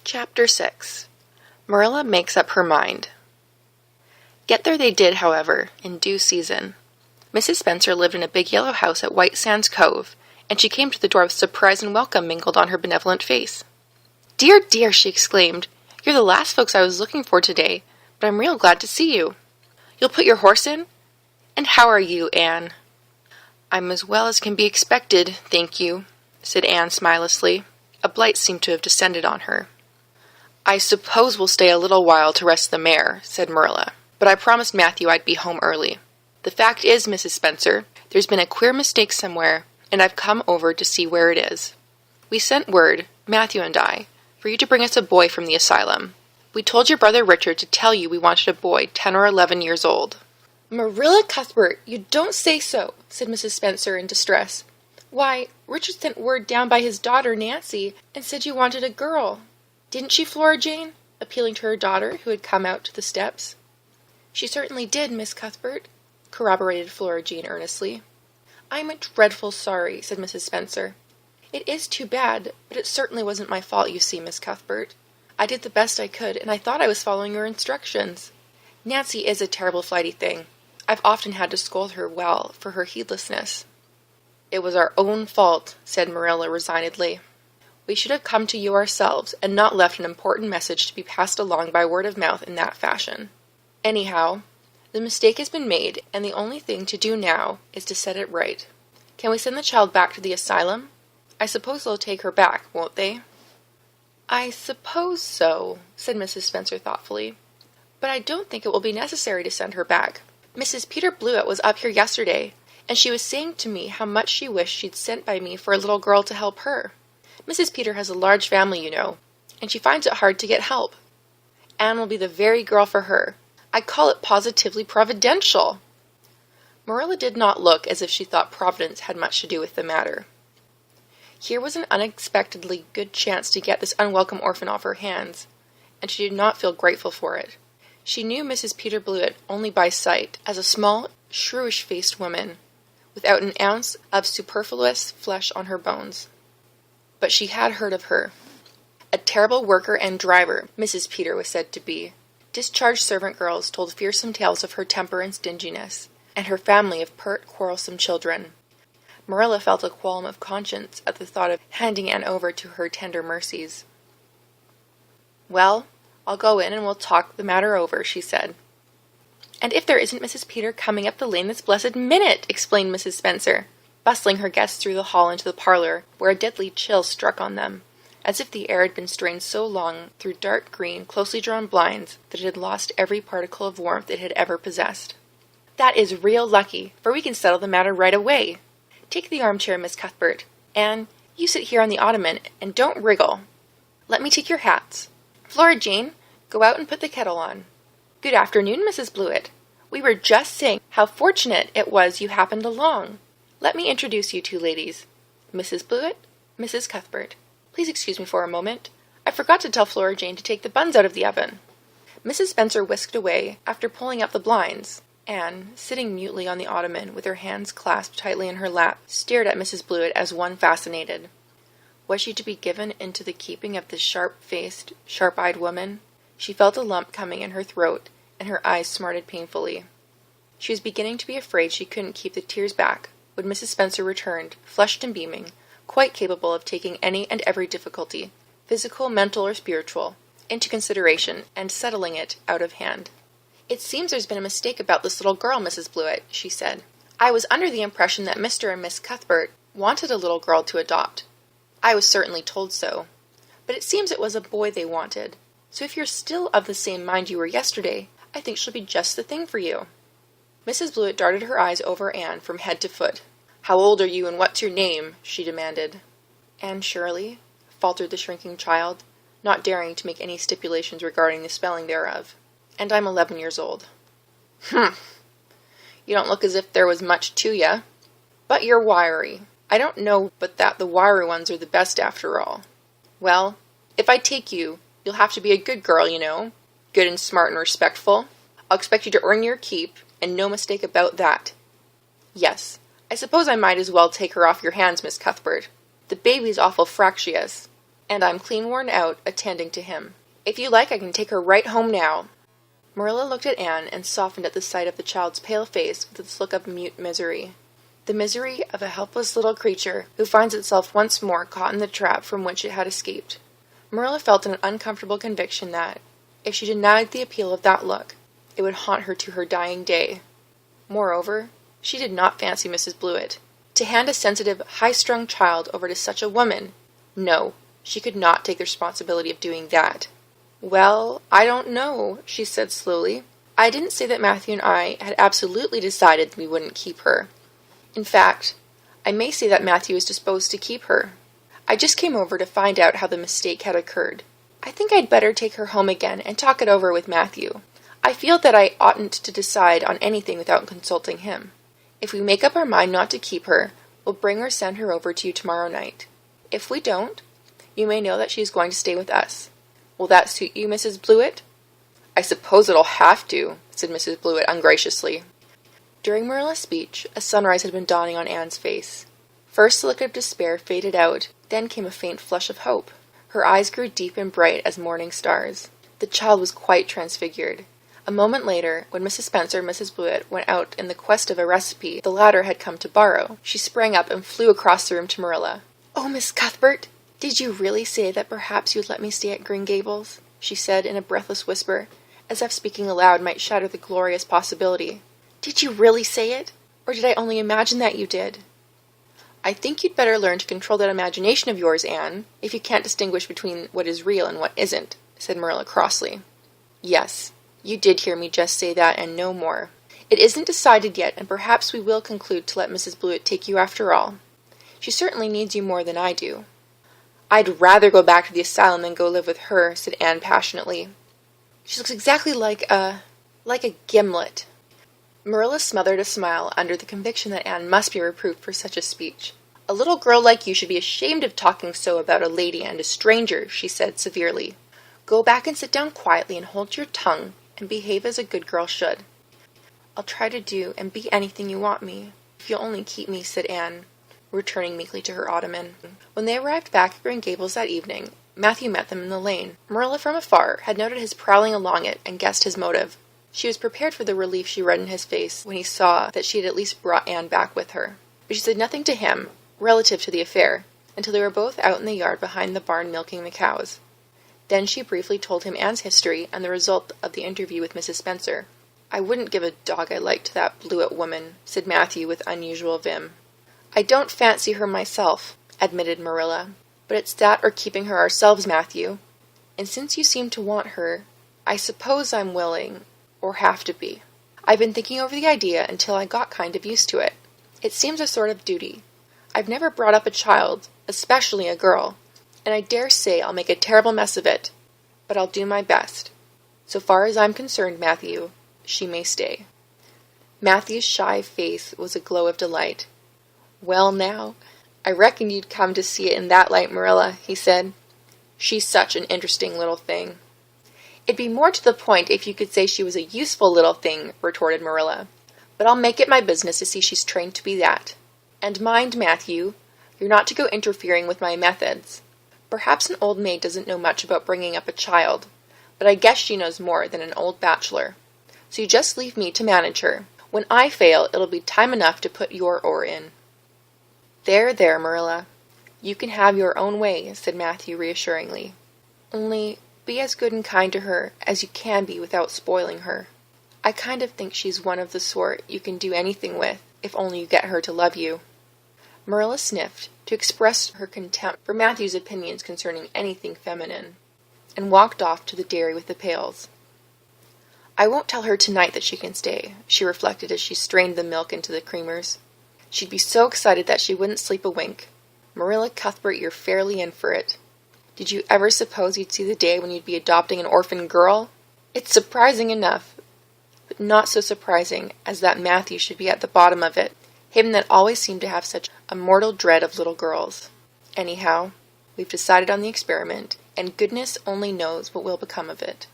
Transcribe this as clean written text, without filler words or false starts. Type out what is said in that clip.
Chapter 6. Marilla makes up her mind. Get there they did, however, in due season. Mrs. Spencer lived in a big yellow house at White Sands Cove, and she came to the door with surprise and welcome mingled on her benevolent face. "Dear, dear," she exclaimed, "you're the last folks I was looking for today, but I'm real glad to see you. You'll put your horse in? And how are you, Anne?" "I'm as well as can be expected, thank you," said Anne smilelessly. A blight seemed to have descended on her. "I suppose we'll stay a little while to rest the mare," said Marilla, "but I promised Matthew I'd be home early. The fact is, Mrs. Spencer, there's been a queer mistake somewhere, and I've come over to see where it is. We sent word, Matthew and I, for you to bring us a boy from the asylum. We told your brother Richard to tell you we wanted a boy 10 or 11 years old." "Marilla Cuthbert, you don't say so," said Mrs. Spencer in distress. "Why, Richard sent word down by his daughter Nancy and said you wanted a girl. Didn't she, Flora Jane?" appealing to her daughter, who had come out to the steps. "She certainly did, Miss Cuthbert," corroborated Flora Jane earnestly. "I'm dreadful sorry," said Mrs. Spencer. "It is too bad, but it certainly wasn't my fault, you see, Miss Cuthbert. I did the best I could, and I thought I was following your instructions. Nancy is a terrible flighty thing. I've often had to scold her well for her heedlessness." "It was our own fault," said Marilla resignedly. "We should have come to you ourselves and not left an important message to be passed along by word of mouth in that fashion. Anyhow, the mistake has been made, and the only thing to do now is to set it right. Can we send the child back to the asylum? I suppose they'll take her back, won't they?" "I suppose so," said Mrs. Spencer thoughtfully. "But I don't think it will be necessary to send her back. Mrs. Peter Blewett was up here yesterday, and she was saying to me how much she wished she'd sent by me for a little girl to help her. Mrs. Peter has a large family, you know, and she finds it hard to get help. Anne will be the very girl for her. I call it positively providential." Marilla did not look as if she thought Providence had much to do with the matter. Here was an unexpectedly good chance to get this unwelcome orphan off her hands, and she did not feel grateful for it. She knew Mrs. Peter Blewett only by sight as a small, shrewish-faced woman, without an ounce of superfluous flesh on her bones. But she had heard of her. A terrible worker and driver, Mrs. Peter was said to be. Discharged servant girls told fearsome tales of her temper and stinginess, and her family of pert, quarrelsome children. Marilla felt a qualm of conscience at the thought of handing Anne over to her tender mercies. "Well, I'll go in and we'll talk the matter over," she said. "And if there isn't Mrs. Peter coming up the lane this blessed minute!" exclaimed Mrs. Spencer, bustling her guests through the hall into the parlor, where a deadly chill struck on them, as if the air had been strained so long through dark green, closely drawn blinds that it had lost every particle of warmth it had ever possessed. "That is real lucky, for we can settle the matter right away. Take the armchair, Miss Cuthbert. Anne, you sit here on the ottoman, and don't wriggle. Let me take your hats. Flora Jane, go out and put the kettle on. Good afternoon, Mrs. Blewett. We were just saying how fortunate it was you happened along. Let me introduce you two ladies. Mrs. Blewett, Mrs. Cuthbert. Please excuse me for a moment. I forgot to tell Flora Jane to take the buns out of the oven." Mrs. Spencer whisked away after pulling up the blinds. Anne, sitting mutely on the ottoman with her hands clasped tightly in her lap, stared at Mrs. Blewett as one fascinated. Was she to be given into the keeping of this sharp-faced, sharp-eyed woman? She felt a lump coming in her throat, and her eyes smarted painfully. She was beginning to be afraid she couldn't keep the tears back when Mrs. Spencer returned, flushed and beaming, quite capable of taking any and every difficulty, physical, mental, or spiritual, into consideration and settling it out of hand. "It seems there's been a mistake about this little girl, Mrs. Blewett," she said. "I was under the impression that Mr. and Miss Cuthbert wanted a little girl to adopt. I was certainly told so. But it seems it was a boy they wanted. So if you're still of the same mind you were yesterday, I think she'll be just the thing for you." Mrs. Blewett darted her eyes over Anne from head to foot. "How old are you and what's your name?" she demanded. "Anne Shirley," faltered the shrinking child, not daring to make any stipulations regarding the spelling thereof. "And I'm 11 years old." "Humph! You don't look as if there was much to ya. But you're wiry. I don't know but that the wiry ones are the best after all. Well, if I take you, you'll have to be a good girl, you know. Good and smart and respectful. I'll expect you to earn your keep, and no mistake about that. Yes, I suppose I might as well take her off your hands, Miss Cuthbert. The baby's awful fractious. and I'm clean worn out attending to him. If you like, I can take her right home now." Marilla looked at Anne and softened at the sight of the child's pale face with its look of mute misery. The misery of a helpless little creature who finds itself once more caught in the trap from which it had escaped. Marilla felt an uncomfortable conviction that, if she denied the appeal of that look, it would haunt her to her dying day. Moreover, she did not fancy Mrs. Blewett. To hand a sensitive, high-strung child over to such a woman! No, she could not take the responsibility of doing that. "Well, I don't know," she said slowly. "I didn't say that Matthew and I had absolutely decided we wouldn't keep her. In fact, I may say that Matthew is disposed to keep her. I just came over to find out how the mistake had occurred. I think I'd better take her home again and talk it over with Matthew. I feel that I oughtn't to decide on anything without consulting him. If we make up our mind not to keep her, we'll bring or send her over to you tomorrow night. If we don't, you may know that she is going to stay with us. Will that suit you, Mrs. Blewett?" "I suppose it'll have to," said Mrs. Blewett ungraciously. During Marilla's speech, a sunrise had been dawning on Anne's face. First the look of despair faded out, then came a faint flush of hope. Her eyes grew deep and bright as morning stars. The child was quite transfigured. A moment later, when Mrs. Spencer and Mrs. Blewett went out in the quest of a recipe the latter had come to borrow, she sprang up and flew across the room to Marilla. "Oh, Miss Cuthbert, did you really say that perhaps you'd let me stay at Green Gables?" she said in a breathless whisper, as if speaking aloud might shatter the glorious possibility. "Did you really say it? Or did I only imagine that you did?" "I think you'd better learn to control that imagination of yours, Anne, if you can't distinguish between what is real and what isn't," said Marilla crossly. "Yes, you did hear me just say that and no more. It isn't decided yet, and perhaps we will conclude to let Mrs. Blewett take you after all. She certainly needs you more than I do." "I'd rather go back to the asylum than go live with her," said Anne passionately. "She looks exactly like a gimlet." Marilla smothered a smile under the conviction that Anne must be reproved for such a speech. "A little girl like you should be ashamed of talking so about a lady and a stranger," she said severely. "Go back and sit down quietly and hold your tongue and behave as a good girl should." "I'll try to do and be anything you want me, if you'll only keep me," said Anne, returning meekly to her ottoman. When they arrived back at Green Gables that evening, Matthew met them in the lane. Marilla from afar had noted his prowling along it and guessed his motive. She was prepared for the relief she read in his face when he saw that she had at least brought Anne back with her. But she said nothing to him, relative to the affair, until they were both out in the yard behind the barn milking the cows. Then she briefly told him Anne's history and the result of the interview with Mrs. Spencer. "I wouldn't give a dog I liked to that Blewett woman," said Matthew with unusual vim. "I don't fancy her myself," admitted Marilla. "But it's that or keeping her ourselves, Matthew. And since you seem to want her, I suppose I'm willing, or have to be. I've been thinking over the idea until I got kind of used to it. It seems a sort of duty. I've never brought up a child, especially a girl, and I dare say I'll make a terrible mess of it, but I'll do my best. So far as I'm concerned, Matthew, she may stay." Matthew's shy face was a glow of delight. "Well now, I reckoned you'd come to see it in that light, Marilla," he said. "She's such an interesting little thing." "It'd be more to the point if you could say she was a useful little thing," retorted Marilla. "But I'll make it my business to see she's trained to be that. And mind, Matthew, you're not to go interfering with my methods. Perhaps an old maid doesn't know much about bringing up a child, but I guess she knows more than an old bachelor. So you just leave me to manage her. When I fail, it'll be time enough to put your oar in." "There, there, Marilla. You can have your own way," said Matthew reassuringly. "Only be as good and kind to her as you can be without spoiling her. I kind of think she's one of the sort you can do anything with, if only you get her to love you." Marilla sniffed, to express her contempt for Matthew's opinions concerning anything feminine, and walked off to the dairy with the pails. "I won't tell her tonight that she can stay," she reflected as she strained the milk into the creamers. "She'd be so excited that she wouldn't sleep a wink. Marilla Cuthbert, you're fairly in for it. Did you ever suppose you'd see the day when you'd be adopting an orphan girl? It's surprising enough, but not so surprising as that Matthew should be at the bottom of it, him that always seemed to have such a mortal dread of little girls. Anyhow, we've decided on the experiment, and goodness only knows what will become of it."